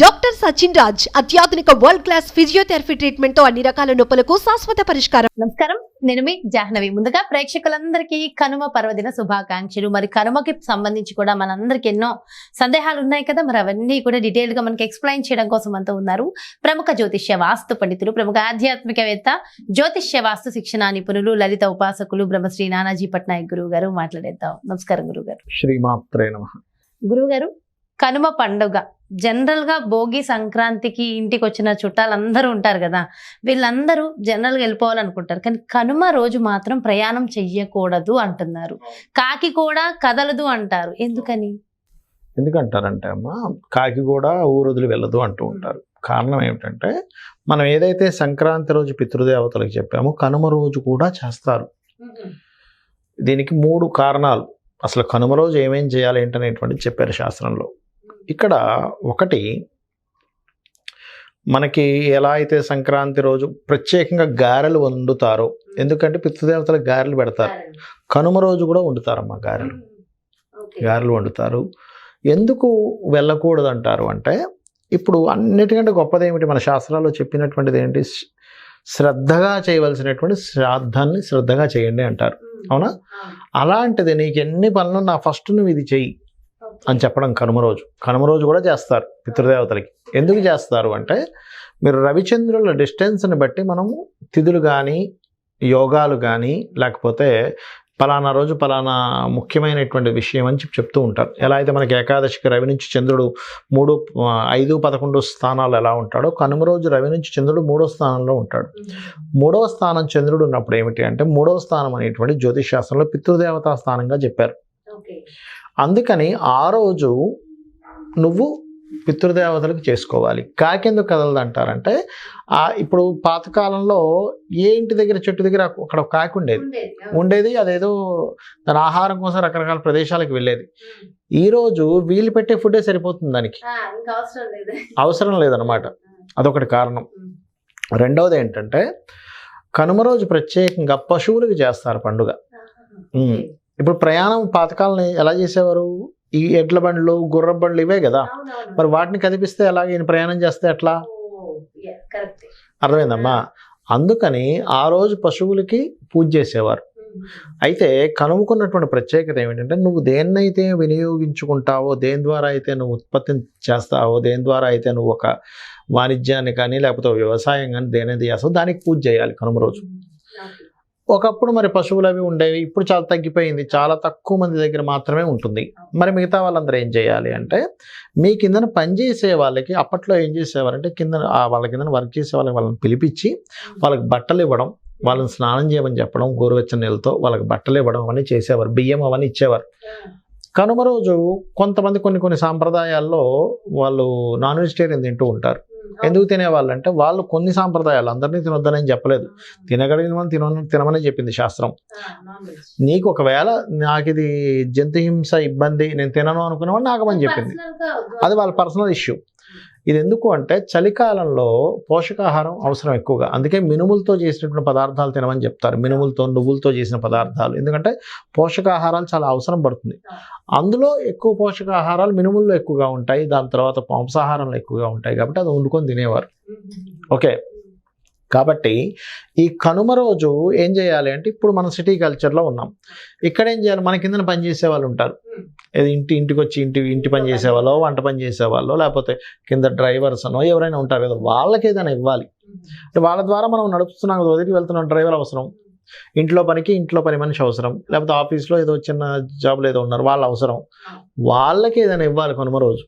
Doctor Sachin Raj అత్యాధునిక world class physiotherapy treatment తో అన్ని రకాల నొప్పులకు శాశ్వత పరిష్కారం. నమస్కారం, నేను మీ జాహ్నవి. ముందుగా ప్రేక్షకులందరికీ కనుమ పర్వదిన శుభాకాంక్షలు. మరి కనుమకి సంబంధించి కూడా మనందరికి ఎన్నో సందేహాలు ఉన్నాయి కదా, మరి అవన్నీ కూడా డీటెయిల్ గా మనకి ఎక్స్ప్లెయిన్ చేయడం కోసం అంతా ఉన్నారు ప్రముఖ జ్యోతిష్య వాస్తు పండితులు, ప్రముఖ ఆధ్యాత్మికవేత్త, జ్యోతిష్య వాస్తు శిక్షణ నిపుణులు, లలిత ఉపాసకులు బ్రహ్మశ్రీ నానాజీ పట్నాయక్ గురువు గారు మాట్లాడేద్దాం. నమస్కారం గురువు గారు. శ్రీమాత్రే నమః. గురువు గారు, కనుమ పండుగ జనరల్ గా భోగి సంక్రాంతికి ఇంటికి వచ్చిన చుట్టాలందరూ ఉంటారు కదా, వీళ్ళందరూ జనరల్ గా వెళ్ళిపోవాలనుకుంటారు, కానీ కనుమ రోజు మాత్రం ప్రయాణం చెయ్యకూడదు అంటున్నారు. కాకి కూడా కదలదు అంటారు. ఎందుకని? ఎందుకంటారంటే అమ్మా, కాకి కూడా ఊరొదిలి వెళ్ళదు అంటూ ఉంటారు. కారణం ఏమిటంటే, మనం ఏదైతే సంక్రాంతి రోజు పితృదేవతలకు చెప్పామో కనుమ రోజు కూడా చేస్తారు. దీనికి 3 కారణాలు. అసలు కనుమ రోజు ఏమేం చేయాలి ఏంటనేటువంటిది చెప్పారు శాస్త్రంలో. ఇక్కడ ఒకటి, మనకి ఎలా అయితే సంక్రాంతి రోజు ప్రత్యేకంగా గారెలు వండుతారో, ఎందుకంటే పితృదేవతలకు గారెలు పెడతారు, కనుమ రోజు కూడా వండుతారమ్మా గారెలు వండుతారు. ఎందుకు వెళ్ళకూడదు అంటారు అంటే, ఇప్పుడు అన్నిటికంటే గొప్పది ఏమిటి, మన శాస్త్రాల్లో చెప్పినటువంటిది ఏంటి, శ్రద్ధగా చేయవలసినటువంటి శ్రాద్ధాన్ని శ్రద్ధగా చేయండి అంటారు. అవునా? అలాంటిది నీకు ఎన్ని పనులు ఫస్ట్ నువ్వు ఇది చెయ్యి అని చెప్పడం కనుమ రోజు కూడా చేస్తారు పితృదేవతలకి. ఎందుకు చేస్తారు అంటే, మీరు రవిచంద్రుల డిస్టెన్స్ని బట్టి మనము తిథులు కానీ యోగాలు కానీ లేకపోతే పలానా రోజు పలానా ముఖ్యమైనటువంటి విషయం అని చెప్తూ ఉంటారు. ఎలా అయితే మనకి ఏకాదశికి రవి నుంచి చంద్రుడు 3, 5, 11 స్థానాలు ఎలా ఉంటాడో, కనుమ రోజు రవి నుంచి చంద్రుడు 3వ స్థానంలో ఉంటాడు. 3వ స్థానం చంద్రుడు ఉన్నప్పుడు ఏమిటి అంటే, 3వ స్థానం అనేటువంటి జ్యోతిష్ శాస్త్రంలో పితృదేవతా స్థానంగా చెప్పారు. అందుకని ఆ రోజు నువ్వు పితృదేవతలకు చేసుకోవాలి. కాకెందుకు కదలదు అంటారంటే, ఇప్పుడు పాతకాలంలో ఏ ఇంటి దగ్గర చెట్టు దగ్గర అక్కడ ఒక కాకి ఉండేది, అదేదో దాని ఆహారం కోసం రకరకాల ప్రదేశాలకు వెళ్ళేది. ఈరోజు వీళ్ళు పెట్టే ఫుడ్డే సరిపోతుంది, దానికి అవసరం లేదనమాట. అదొకటి కారణం. రెండవది ఏంటంటే, కనుమ రోజు ప్రత్యేకంగా పశువులకు చేస్తారు పండుగ. ఇప్పుడు ప్రయాణం పాతకాలం ఎలా చేసేవారు, ఈ ఎడ్ల బండ్లు, గుర్ర బండ్లు ఇవే కదా, మరి వాటిని కదిపిస్తే ఎలాగ ఈయన ప్రయాణం చేస్తే ఎట్లా? అర్థమైందమ్మా? అందుకని ఆ రోజు పశువులకి పూజ చేసేవారు. అయితే కనుమకున్నటువంటి ప్రత్యేకత ఏమిటంటే, నువ్వు దేన్నైతే వినియోగించుకుంటావో, దేని ద్వారా అయితే నువ్వు ఉత్పత్తిని చేస్తావో, దేని ద్వారా అయితే నువ్వు ఒక వాణిజ్యాన్ని కానీ లేకపోతే వ్యవసాయం కానీ దేనేది చేస్తావో దానికి పూజ చేయాలి కనుమ రోజు. ఒకప్పుడు మరి పశువులు అవి ఉండేవి, ఇప్పుడు చాలా తగ్గిపోయింది, చాలా తక్కువ మంది దగ్గర మాత్రమే ఉంటుంది. మరి మిగతా వాళ్ళందరూ ఏం చేయాలి అంటే, మీ కిందన పనిచేసే వాళ్ళకి అప్పట్లో ఏం చేసేవారంటే, వాళ్ళ కింద వర్క్ చేసే వాళ్ళని పిలిపించి వాళ్ళకి బట్టలు ఇవ్వడం, వాళ్ళని స్నానం చేయమని చెప్పడం, గోరువెచ్చని నీళ్ళతో వాళ్ళకి బట్టలు ఇవ్వడం అవన్నీ చేసేవారు, బియ్యం అవన్నీ ఇచ్చేవారు. కనుమ రోజు కొంతమంది కొన్ని సాంప్రదాయాల్లో వాళ్ళు నాన్ వెజిటేరియన్ తింటూ ఉంటారు. ఎందుకు తినేవాళ్ళు అంటే, వాళ్ళు కొన్ని సాంప్రదాయాలు అందరినీ తినొద్దనని చెప్పలేదు, తినగలిగిన మనం తినమని చెప్పింది శాస్త్రం. నీకు ఒకవేళ నాకు ఇది జంతుహింస ఇబ్బంది, నేను తినను అనుకునేవాడు నాగమని చెప్పింది, అది వాళ్ళ పర్సనల్ ఇష్యూ. ఇది ఎందుకు అంటే, చలికాలంలో పోషకాహారం అవసరం ఎక్కువగా, అందుకే మినుములతో చేసినటువంటి పదార్థాలు తినమని చెప్తారు, మినుములతో నువ్వులతో చేసిన పదార్థాలు. ఎందుకంటే పోషకాహారాలు చాలా అవసరం పడుతుంది. అందులో ఎక్కువ పోషకాహారాలు మినుముల్లో ఎక్కువగా ఉంటాయి, దాని తర్వాత మాంసాహారంలో ఎక్కువగా ఉంటాయి, కాబట్టి అది వండుకొని తినేవారు. ఓకే, కాబట్టి ఈ కనుమ రోజు ఏం చేయాలి అంటే, ఇప్పుడు మన సిటీ కల్చర్లో ఉన్నాం, ఇక్కడ ఏం చేయాలి, మన కింద పని చేసే వాళ్ళు ఉంటారు, ఇంటికి వచ్చి ఇంటి పని చేసేవాళ్ళు, వంట పని చేసేవాళ్ళు, లేకపోతే కింద డ్రైవర్స్ అనో ఎవరైనా ఉంటారు కదా, వాళ్ళకి ఏదైనా ఇవ్వాలి. అంటే వాళ్ళ ద్వారా మనం నడుపుతున్నాం, వదిలికి వెళ్తున్నాం, డ్రైవర్ అవసరం, ఇంట్లో పని మనిషి అవసరం, లేకపోతే ఆఫీస్లో ఏదో చిన్న జాబ్లో ఏదో ఉన్నారు వాళ్ళు అవసరం, వాళ్ళకి ఏదైనా ఇవ్వాలి కనుమ రోజు.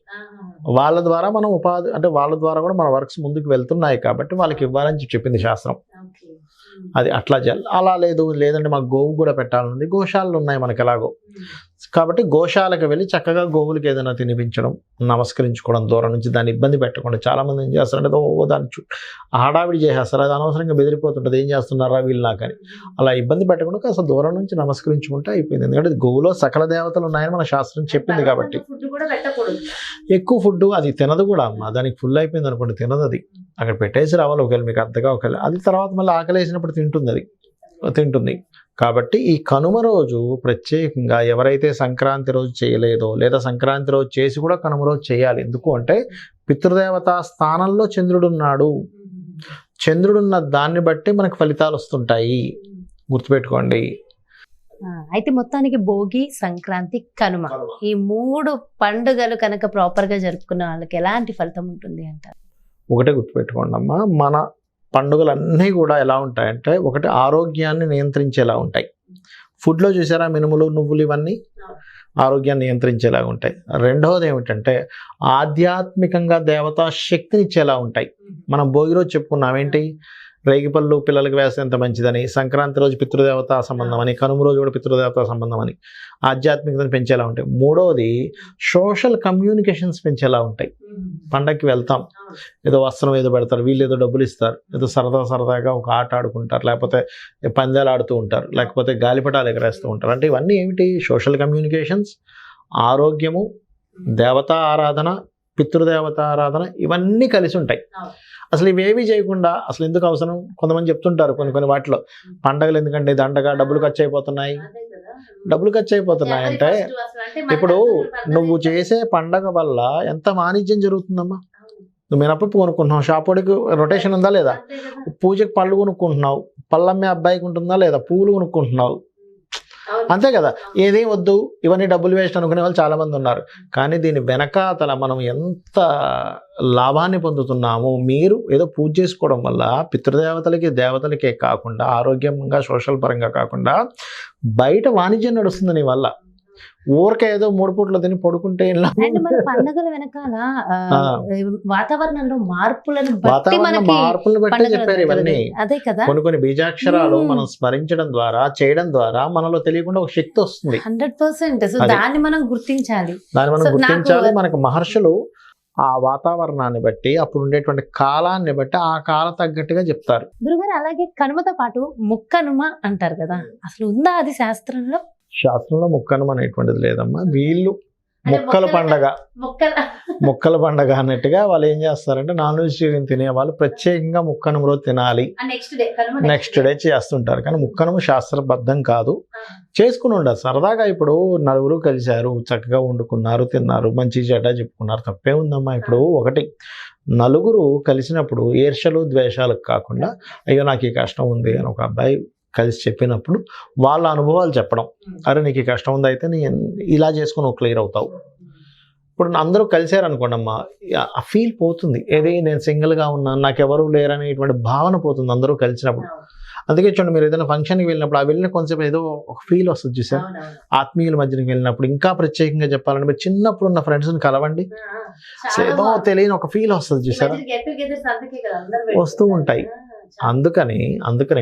వాళ్ళ ద్వారా మనం ఉపాధి, అంటే వాళ్ళ ద్వారా కూడా మన వర్క్స్ ముందుకు వెళ్తున్నాయి కాబట్టి వాళ్ళకి ఇవ్వాలని చెప్పింది శాస్త్రం. అది అట్లా చేయాలి. అలా లేదంటే మాకు గోవు కూడా పెట్టాలనుంది, గోశాలలు ఉన్నాయి మనకి ఎలాగో, కాబట్టి గోశాలకు వెళ్ళి చక్కగా గోవులకి ఏదైనా తినిపించడం, నమస్కరించుకోవడం దూరం నుంచి, దాన్ని ఇబ్బంది పెట్టకుండా. చాలామంది ఏం చేస్తారంటే దాన్ని హడావిడి చేసేస్తారు, అది అనవసరంగా బెదిరిపోతుంటుంది, ఏం చేస్తున్నారా వీళ్ళు నాకని. అలా ఇబ్బంది పెట్టకుండా కాస్త దూరం నుంచి నమస్కరించుకుంటే అయిపోయింది. ఎందుకంటే గోవులో సకల దేవతలు ఉన్నాయని మన శాస్త్రం చెప్పింది కాబట్టి. ఎక్కువ ఫుడ్ అది తినదు కూడా అమ్మ, దానికి ఫుల్ అయిపోయింది అనుకోండి తినదు, అది అక్కడ పెట్టేసి రావాలి. ఒకవేళ మీకు అంతగా ఒకవేళ అది తర్వాత మళ్ళీ ఆకలి వేసినప్పుడు తింటుంది. కాబట్టి ఈ కనుమ రోజు ప్రత్యేకంగా ఎవరైతే సంక్రాంతి రోజు చేయలేదో, లేదా సంక్రాంతి రోజు చేసి కూడా కనుమ రోజు చేయాలి. ఎందుకు అంటే, పితృదేవతా స్థానంలో చంద్రుడున్నాడు. చంద్రుడున్న దాన్ని బట్టి మనకు ఫలితాలు వస్తుంటాయి, గుర్తుపెట్టుకోండి. అయితే మొత్తానికి భోగి, సంక్రాంతి, కనుమ ఈ 3 పండుగలు కనుక ప్రాపర్ గా జరుపుకున్న వాళ్ళకి ఎలాంటి ఫలితం ఉంటుంది అంటారు? ఒకటే గుర్తుపెట్టుకోండి అమ్మా, మన పండుగలన్నీ కూడా ఎలా ఉంటాయంటే, ఒకటి ఆరోగ్యాన్ని నియంత్రించేలా ఉంటాయి. ఫుడ్లో చూసారా మినుములు, నువ్వులు ఇవన్నీ ఆరోగ్యాన్ని నియంత్రించేలా ఉంటాయి. రెండవది ఏమిటంటే ఆధ్యాత్మికంగా దేవతా శక్తిని ఇచ్చేలా ఉంటాయి. మనం భోగి రోజు చెప్పుకున్నాం ఏంటి, రేగిపళ్ళు పిల్లలకి వేస్తే ఎంత మంచిదని, సంక్రాంతి రోజు పితృదేవతా సంబంధం అని, కనుమ రోజు కూడా పితృదేవతా సంబంధం అని ఆధ్యాత్మికతను పెంచేలా ఉంటాయి. మూడవది సోషల్ కమ్యూనికేషన్స్ పెంచేలా ఉంటాయి. పండగకి వెళ్తాం, ఏదో వస్త్రం ఏదో పెడతారు, వీళ్ళు ఏదో డబ్బులు ఇస్తారు, ఏదో సరదాగా ఒక ఆట ఆడుకుంటారు, లేకపోతే పందాలు ఆడుతూ ఉంటారు, లేకపోతే గాలిపటాలు ఎగరేస్తూ ఉంటారు. అంటే ఇవన్నీ ఏమిటి, సోషల్ కమ్యూనికేషన్స్, ఆరోగ్యము, దేవతా ఆరాధన, పితృదేవతా ఆరాధన, ఇవన్నీ కలిసి ఉంటాయి. అసలు ఇవేవి చేయకుండా అసలు ఎందుకు అవసరం? కొంతమంది చెప్తుంటారు కొన్ని వాటిలో, పండగలు ఎందుకంటే దండగా డబ్బులు ఖర్చు అయిపోతున్నాయి. డబ్బులు ఖర్చు అయిపోతున్నాయి అంటే ఇప్పుడు నువ్వు చేసే పండగ వల్ల ఎంత వాణిజ్యం జరుగుతుందమ్మా. నువ్వు మినపప్పు కొనుక్కుంటున్నావు, షాపోడికి రొటేషన్ ఉందా లేదా, పూజకి పళ్ళు కొనుక్కుంటున్నావు, పళ్ళమ్మే అబ్బాయికి ఉంటుందా లేదా, పూలు కొనుక్కుంటున్నావు, అంతే కదా. ఏదేం వద్దు, ఇవన్నీ డబ్బులు వేస్ట్ అనుకునే వాళ్ళు చాలా మంది ఉన్నారు. కానీ దీని వెనకాతల మనం ఎంత లాభాన్ని పొందుతున్నాము. మీరు ఏదో పూజ చేసుకోవడం వల్ల పితృదేవతలకి దేవతలకే కాకుండా, ఆరోగ్యంగా సోషల్ పరంగా కాకుండా బయట వాణిజ్యం నడుస్తుంది నీ వల్ల. ఊరికే ఏదో 3 పూట్లు తిని పడుకుంటే పండుగల వెనకాల వాతావరణంలో మార్పులను బట్టి చెప్పారు ఇవన్నీ. అదే కదా, కొన్ని బీజాక్షరాలు మనం స్మరించడం ద్వారా, చేయడం ద్వారా మనలో తెలియకుండా ఒక శక్తి వస్తుంది. 100%. దాన్ని మనం గుర్తించాలి. మనకు మహర్షులు ఆ వాతావరణాన్ని బట్టి, అప్పుడు ఉండేటువంటి కాలాన్ని బట్టి ఆ కాల తగ్గట్టుగా చెప్తారు. గురుగారు, అలాగే కనుమతో పాటు ముక్కనుమ అంటారు కదా, అసలు ఉందా అది శాస్త్రంలో? శాస్త్రంలో ముక్కనుమ అనేటువంటిది లేదమ్మా. వీళ్ళు ముక్కల పండగ అన్నట్టుగా వాళ్ళు ఏం చేస్తారంటే, నాన్ వెజిటేరియన్ తినే వాళ్ళు ప్రత్యేకంగా ముక్కనుమ రోజు తినాలి, నెక్స్ట్ డే చేస్తుంటారు. కానీ ముక్కనుమ శాస్త్రబద్ధం కాదు. చేసుకుని ఉండదు సరదాగా. ఇప్పుడు నలుగురు కలిశారు, చక్కగా వండుకున్నారు, తిన్నారు, మంచి చెడ్డ చెప్పుకున్నారు, తప్పే ఉందమ్మా. ఇప్పుడు ఒకటి, నలుగురు కలిసినప్పుడు ఈర్ష్యలు ద్వేషాలకు కాకుండా, అయ్యో నాకు ఈ కష్టం ఉంది అని ఒక అబ్బాయి కలిసి చెప్పినప్పుడు వాళ్ళ అనుభవాలు చెప్పడం, అరే నీకు ఈ కష్టం ఉంది, అయితే నీ ఇలా చేసుకుని నువ్వు క్లియర్ అవుతావు. ఇప్పుడు అందరూ కలిసారు అనుకోండి అమ్మా, ఆ ఫీల్ పోతుంది. ఏది నేను సింగిల్గా ఉన్నాను, నాకెవరు లేరనేటువంటి భావన పోతుంది అందరూ కలిసినప్పుడు. అందుకే చూడండి, మీరు ఏదైనా ఫంక్షన్కి వెళ్ళినప్పుడు, ఆ వెళ్ళిన కొంచెం ఏదో ఒక ఫీల్ వస్తుంది చూసారు. ఆత్మీయుల మధ్యకి వెళ్ళినప్పుడు ఇంకా ప్రత్యేకంగా చెప్పాలంటే, మీరు చిన్నప్పుడు ఉన్న ఫ్రెండ్స్ని కలవండి, ఏదో తెలియని ఒక ఫీల్ వస్తుంది చూసారా, వస్తూ ఉంటాయి. అందుకని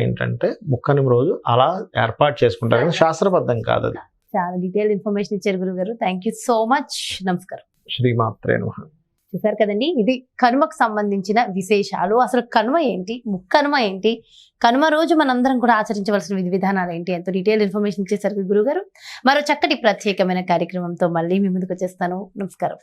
ఏంటంటే ముక్కనుమ రోజు అలా ఏర్పాటు చేసుకుంటారు, కానీ శాస్త్రబద్ధం కాదు అది. చాలా డీటెయిల్ ఇన్ఫర్మేషన్ ఇచ్చారు గురుగారు. Thank you so much. నమస్కారం. శ్రీమాత్రే నమః. చూసారు కదండి, ఇది కనుమకు సంబంధించిన విశేషాలు. అసలు కనుమ ఏంటి, ముక్కనుమ ఏంటి, కనుమ రోజు మనందరం కూడా ఆచరించవలసిన విధి విధానాలు ఏంటి, ఎంతో డీటెయిల్ ఇన్ఫర్మేషన్ ఇచ్చేసరికి గురుగారు. మరో చక్కటి ప్రత్యేకమైన కార్యక్రమంతో మళ్ళీ మీ ముందుకు వచ్చేస్తాను. నమస్కారం.